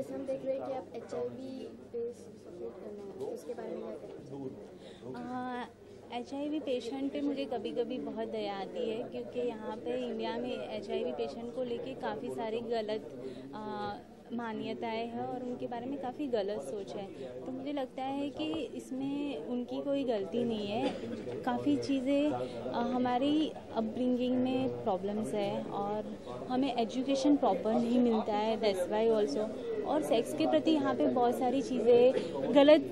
जैसे हम देख रहे हैं कि आप HIV पे सपोर्ट करना है, तो उसके बारे में क्या कहना चाहिए? HIV पेशेंट पे मुझे कभी कभी बहुत दया आती है, क्योंकि यहाँ पे इंडिया में HIV पेशेंट को लेके काफ़ी सारी गलत मान्यताएं हैं और उनके बारे में काफ़ी गलत सोच है। तो मुझे लगता है कि इसमें उनकी कोई गलती नहीं है। काफ़ी चीज़ें हमारी अपब्रिंगिंग में प्रॉब्लम्स है और हमें एजुकेशन प्रॉपर नहीं मिलता है, दैट्स वाई ऑल्सो। और सेक्स के प्रति यहाँ पे बहुत सारी चीज़ें गलत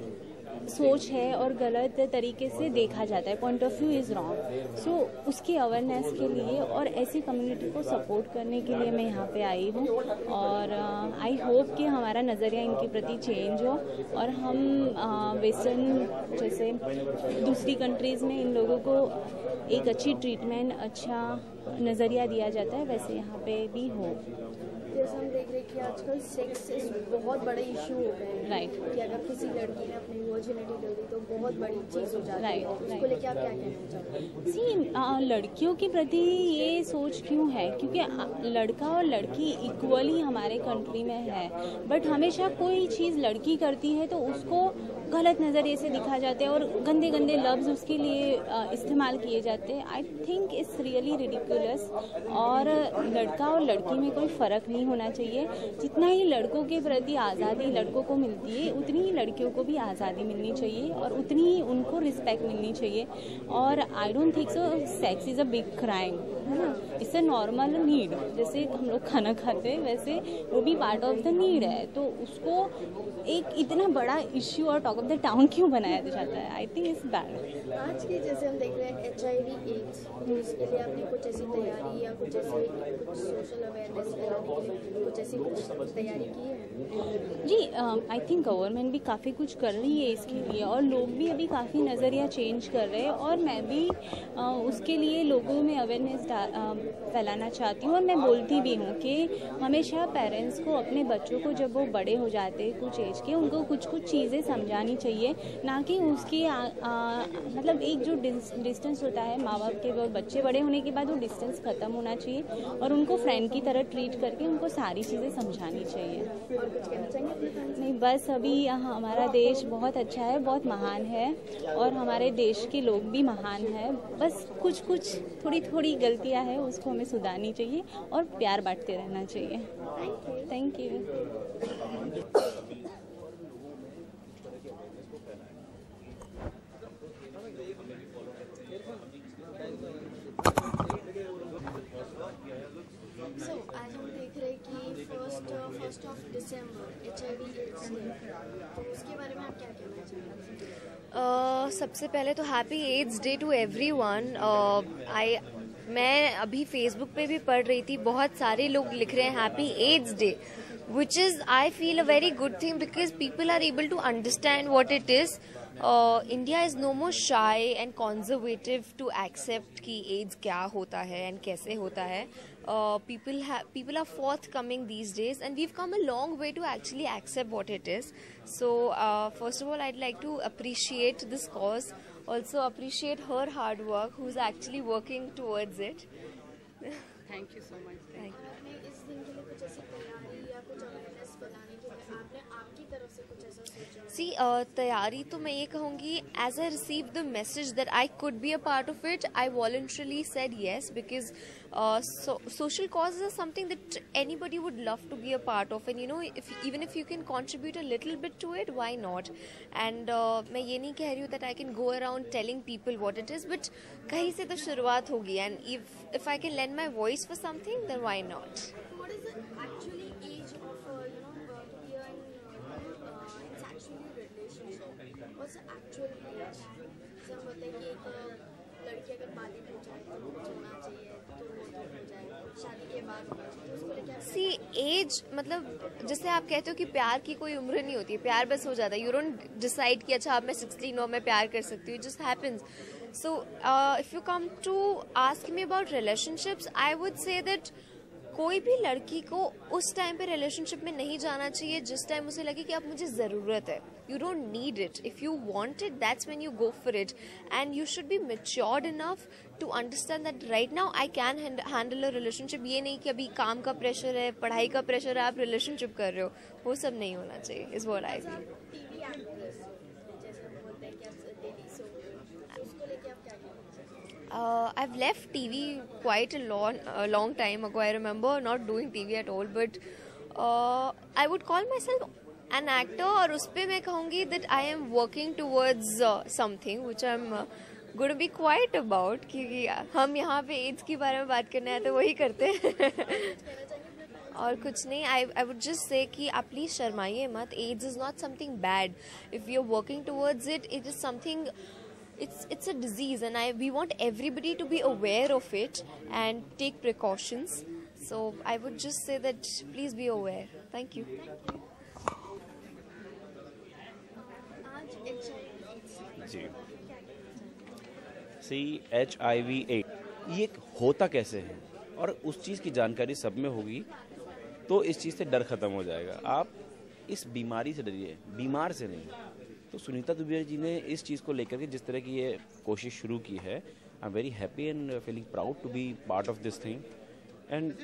सोच है और गलत तरीके से देखा जाता है, point of view is wrong. So उसकी अवेयरनेस के लिए और ऐसी कम्युनिटी को सपोर्ट करने के लिए मैं यहाँ पे आई हूँ और आई होप कि हमारा नज़रिया इनके प्रति चेंज हो और हम वेस्टर्न जैसे दूसरी कंट्रीज़ में इन लोगों को एक अच्छी ट्रीटमेंट, अच्छा नज़रिया दिया जाता है, वैसे यहाँ पे भी हो। जैसे हम देख रहे हैं कि आजकल सेक्स बहुत बड़ा इशू हो गया है, राइट, कि अगर किसी लड़की ने अपनी वर्जिनिटी दे दी तो बहुत बड़ी चीज़ हो जाती है। उसको लेके आप क्या कहना चाहोगे? सी लड़कियों के प्रति ये सोच क्यों है? क्योंकि लड़का और लड़की इक्वली हमारे कंट्री में है, बट हमेशा कोई चीज़ लड़की करती है तो उसको गलत नज़रिए से दिखा जाते हैं और गंदे गंदे लफ्ज़ उसके लिए इस्तेमाल किए जाते हैं। I think it's really ridiculous. और लड़का और लड़की में कोई फ़र्क नहीं होना चाहिए। जितना ही लड़कों के प्रति आज़ादी लड़कों को मिलती है, उतनी ही लड़कियों को भी आज़ादी मिलनी चाहिए और उतनी ही उनको रिस्पेक्ट मिलनी चाहिए। और I don't think so sex is a big crime, है ना। इट्स अ नॉर्मल नीड, जैसे हम लोग खाना खाते हैं वैसे वो भी पार्ट ऑफ द नीड है। तो उसको एक इतना बड़ा इश्यू और टॉक ऑफ द टाउन क्यों बनाया जाता है? I think it's bad. आज की जैसे हम देख रहे हैं HIV एड्स, तो इसके लिए आपने कुछ ऐसी तैयारी या कुछ ऐसे कुछ सोशल अवेयरनेस फैलाने के लिए कुछ ऐसी कुछ तैयारी की है? जी, आई थिंक गवर्नमेंट भी काफ़ी कुछ कर रही है इसके लिए और लोग भी अभी काफ़ी नज़रिया चेंज कर रहे हैं और मैं भी उसके लिए लोगों में अवेयरनेस फैलाना चाहती हूँ। और मैं बोलती भी हूँ कि हमेशा पेरेंट्स को अपने बच्चों को जब वो बड़े हो जाते हैं कुछ एज के, उनको कुछ कुछ चीज़ें समझानी चाहिए, ना कि उसकी मतलब एक जो डिस्टेंस होता है माँ बाप के और बच्चे बड़े होने के बाद वो डिस्टेंस ख़त्म होना चाहिए और उनको फ्रेंड की तरह ट्रीट करके उनको सारी चीज़ें समझानी चाहिए। और कुछ कहना चाहेंगे? नहीं, बस अभी हमारा देश बहुत अच्छा है, बहुत महान है और हमारे देश के लोग भी महान हैं। बस कुछ कुछ थोड़ी थोड़ी गलतियां हैं, उसको हमें सुधारनी चाहिए और प्यार बांटते रहना चाहिए। Thank you. सो आज हम देख रहे हैं कि first of December HIV AIDS day, तो उसके बारे में आप क्या कहना चाहेंगे? सबसे पहले तो happy AIDS day to everyone. मैं अभी फेसबुक पे भी पढ़ रही थी, बहुत सारे लोग लिख रहे हैं happy AIDS day, which is I feel a very good thing because people are able to understand what it is. India is no more shy and conservative to accept कि AIDS क्या होता है and कैसे होता है. People are forthcoming these days and we've come a long way to actually accept what it is. So first of all, I'd like to appreciate this cause. Also appreciate her hard work, who's actually working towards it. Thank you so much. Thank you. आपने इस दिन के लिए कुछ ऐसी तैयारी या कुछ अवेयरनेस फैलाने के लिए आपने आपकी तरफ से कुछ ऐसा सोचा? See, तैयारी तो मैं ये कहूँगी, as I received the message that I could be a part of it, I voluntarily said yes because social causes are something that anybody would love to be a part of, and you know, even if you can contribute a little bit to it, why not? And मैं ये नहीं कह रही हूँ that I can go around telling people what it is, but कहीं से तो शुरुआत होगी, and if I can lend my voice for something, then why not? What is the actually age of to be in sexual relationship? What's the actual age? जैसे हम बोलते हैं कि एक लड़की अगर बालिग हो जाए तो होना चाहिए, तो वो तो हो जाए, शादी के बाद होना चाहिए, तो उसको लेके सी एज मतलब जैसे आप कहते हो कि प्यार की कोई उम्र नहीं होती है, प्यार बस हो जाता है। यू डोंट डिसाइड कि अच्छा अब मैं 16 हूँ मैं प्यार कर सकती हूँ, it just happens. So if you come to ask me about relationships, I would say that कोई भी लड़की को उस टाइम पे रिलेशनशिप में नहीं जाना चाहिए जिस टाइम उसे लगे कि अब मुझे ज़रूरत है. You don't need it. If you want it, that's when you go for it. And you should be matured enough to understand that right now I can handle a relationship. ये नहीं कि अभी काम का प्रेशर है, पढ़ाई का pressure है, आप रिलेशनशिप कर रहे हो, वो सब नहीं होना चाहिए. Is what I feel. TV actress जैसे हम बोलते हैं कि आप डेली सो उसको लेके आप क्या कहते हैं? I've left TV quite a long time ago. I remember not doing TV at all, but I would call myself an actor. और उस पे मैं कहूँगी that I am working towards something which I'm going to be quiet about. क्योंकि हम यहाँ पे AIDS के बारे में बात करने आए तो वही करते हैं. और कुछ नहीं. I would just say कि आप प्लीज़ शर्माइए मत. AIDS is not something bad. If you're working towards it, it is something. It's a disease, and we want everybody to be aware of it and take precautions. So I would just say that please be aware. Thank you. Ji HIV/AIDS ये होता कैसे है और उस चीज़ की जानकारी सब में होगी तो इस चीज़ से डर खत्म हो जाएगा. आप इस बीमारी से डरिए, बीमार से नहीं. तो सुनीता दुबे जी ने इस चीज़ को लेकर के जिस तरह की ये कोशिश शुरू की है, I am very happy and feeling proud to be part of this thing. And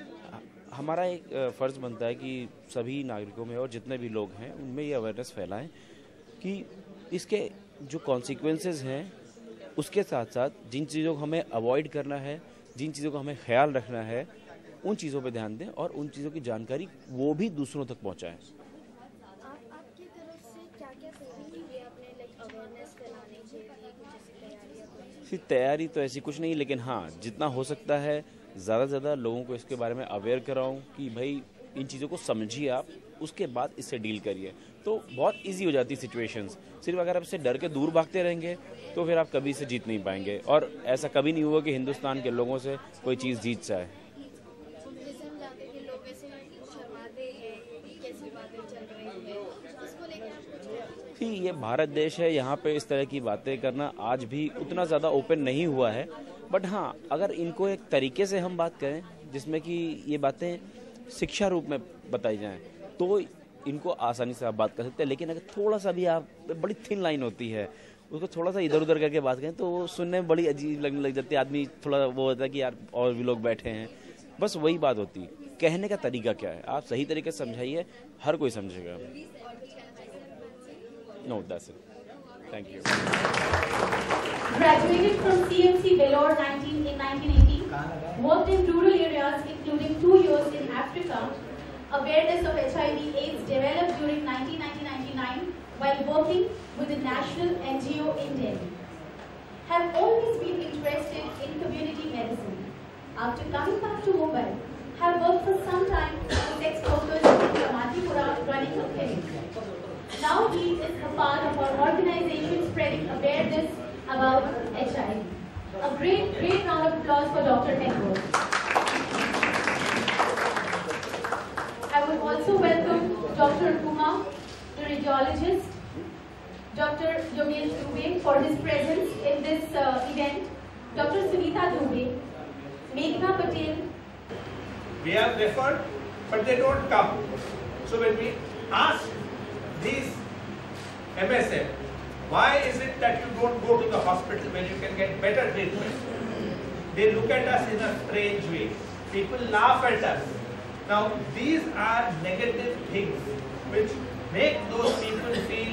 हमारा एक फ़र्ज़ बनता है कि सभी नागरिकों में और जितने भी लोग हैं उनमें ये अवेयरनेस फैलाएं कि इसके जो कॉन्सिक्वेंसेस हैं उसके साथ साथ जिन चीज़ों को हमें अवॉइड करना है, जिन चीज़ों का हमें ख्याल रखना है, उन चीज़ों पर ध्यान दें और उन चीज़ों की जानकारी वो भी दूसरों तक पहुँचाएँ. आपकी तरफ से क्या-क्या तैयारी है अपने अवेयरनेस फैलाने के लिए? कुछ तैयारी या कुछ? सिर्फ तैयारी तो ऐसी कुछ नहीं, लेकिन हाँ जितना हो सकता है ज़्यादा से ज़्यादा लोगों को इसके बारे में अवेयर कराऊं कि भाई इन चीज़ों को समझिए आप, उसके बाद इससे डील करिए. तो बहुत इजी हो जाती सिचुएशंस. सिर्फ अगर आप इससे डर के दूर भागते रहेंगे तो फिर आप कभी इसे जीत नहीं पाएंगे और ऐसा कभी नहीं हुआ कि हिंदुस्तान के लोगों से कोई चीज़ जीत जाए. जैसे हम जानते हैं कि लोग ऐसे शर्माते हैं, कैसी बातें चल रही हैं, इसको लेके आप कुछ? ये भारत देश है, यहाँ पे इस तरह की बातें करना आज भी उतना ज़्यादा ओपन नहीं हुआ है. बट हाँ, अगर इनको एक तरीके से हम बात करें जिसमें कि ये बातें शिक्षा रूप में बताई जाएं तो इनको आसानी से आप बात कर सकते हैं. लेकिन अगर थोड़ा सा भी आप, बड़ी थिन लाइन होती है, उसको थोड़ा सा इधर उधर करके बात करें तो वो सुनने में बड़ी अजीब लगने लग जाती है. आदमी थोड़ा वो होता है कि यार और भी लोग बैठे हैं. बस वही बात होती है. कहने का तरीका क्या है, आप सही तरीके से समझाइए, हर कोई समझेगा. No that's it. Thank you. Graduated from CMC Vellore in 1980, worked in rural areas including 2 years in Africa. Awareness of HIV/AIDS developed during 1999 while working with the national NGO in Delhi. Have always been interested in community medicine. After coming back to Mumbai, have worked for some time with sex workers in Ramatipura running a clinic. Now he is a part of our organization spreading awareness about HIV. A great round of applause for Dr. Edward. I would also welcome Dr. Uma, the radiologist, Dr. Yogesh Dubey for his presence in this event, Dr. Sunita Dubey, Meghna Patel. We have referred, but they don't come. So when we ask these MSM, why is it that you don't go to the hospital when you can get better treatment? They look at us in a strange way. People laugh at us. Now these are negative things which make those people feel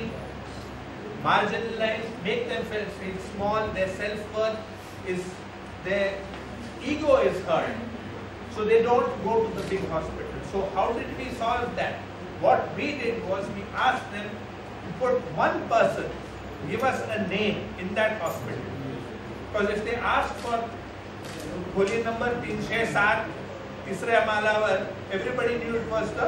marginalized, make them feel small, their self-worth is, their ego is hurt. So they don't go to the big hospital. So how did we solve that? What we did was we asked them to put one person, give us a name in that hospital. Because if they asked for Goli number 367, Tisre Malavar, everybody knew it was the